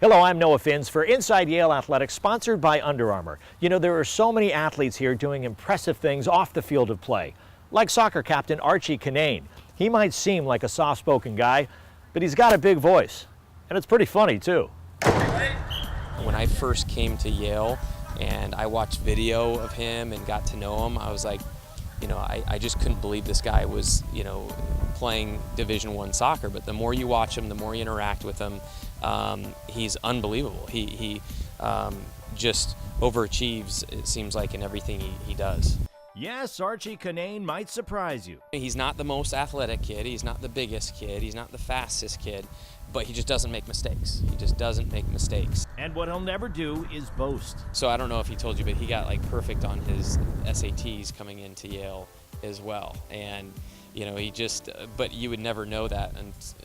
Hello, I'm Noah Finns for Inside Yale Athletics, sponsored by Under Armour. You know, there are so many athletes here doing impressive things off the field of play, like soccer captain Archie Kinnane. He might seem like a soft-spoken guy, but he's got a big voice, and it's pretty funny, too. When I first came to Yale and I watched video of him and got to know him, I was like, you know, I just couldn't believe this guy was, you know, playing Division I soccer. But the more you watch him, the more you interact with him, he's unbelievable. He just overachieves, it seems like, in everything he does. Yes, Archie Kinnane might surprise you. He's not the most athletic kid, he's not the biggest kid, he's not the fastest kid, but he just doesn't make mistakes. He just doesn't make mistakes. And what he'll never do is boast. So I don't know if he told you, but he got like perfect on his SATs coming into Yale as well. And you know, he just, but you would never know that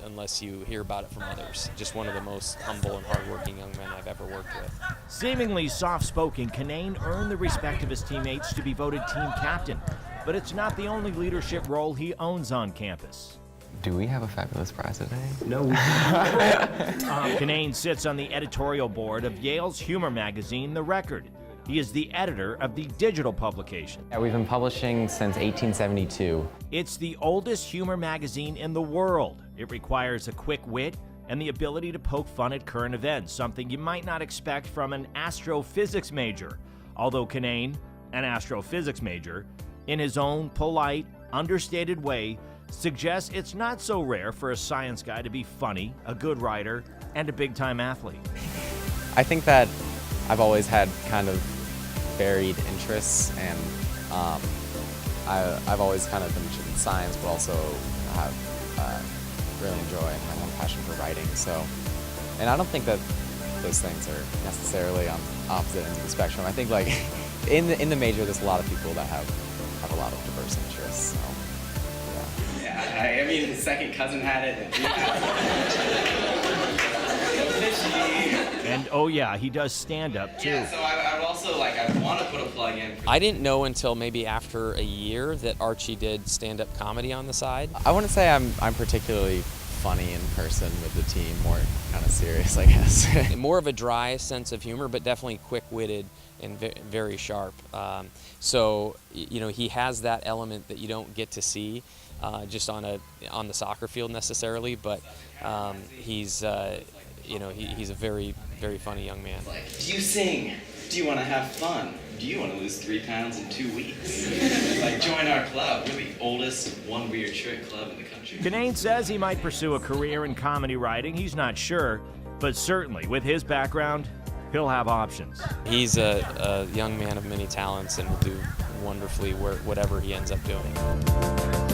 unless you hear about it from others. Just one of the most humble and hardworking young men I've ever worked with. Seemingly soft-spoken, Kinnane earned the respect of his teammates to be voted team captain. But it's not the only leadership role he owns on campus. Do we have a fabulous prize today? No, we don't. Kinnane sits on the editorial board of Yale's humor magazine, The Record. He is the editor of the digital publication. Yeah, we've been publishing since 1872. It's the oldest humor magazine in the world. It requires a quick wit and the ability to poke fun at current events, something you might not expect from an astrophysics major. Although Kinnane, an astrophysics major, in his own polite, understated way, suggests it's not so rare for a science guy to be funny, a good writer, and a big-time athlete. I think that I've always had kind of varied interests, and I've always kind of been interested in science, but also have really enjoy my own passion for writing. So, and I don't think that those things are necessarily on opposite ends of the spectrum. I think like in the major, there's a lot of people that have a lot of diverse interests. So, yeah, I mean, his second cousin had it, and he had it. And oh yeah, he does stand-up too. Yeah, so I would also like, I want to put a plug in. I didn't know until maybe after a year that Archie did stand-up comedy on the side. I wouldn't say I'm particularly funny in person with the team, more kind of serious, I guess. More of a dry sense of humor, but definitely quick-witted and very sharp. So you know, he has that element that you don't get to see just on the soccer field necessarily, but he's you know, he's a very funny young man. Like, do you sing? Do you want to have fun? Do you want to lose 3 pounds in 2 weeks? Like, join our club. We're the oldest one weird trick club in the country. Kinnane says he might pursue a career in comedy writing. He's not sure, but certainly with his background, he'll have options. He's a young man of many talents and will do wonderfully whatever he ends up doing.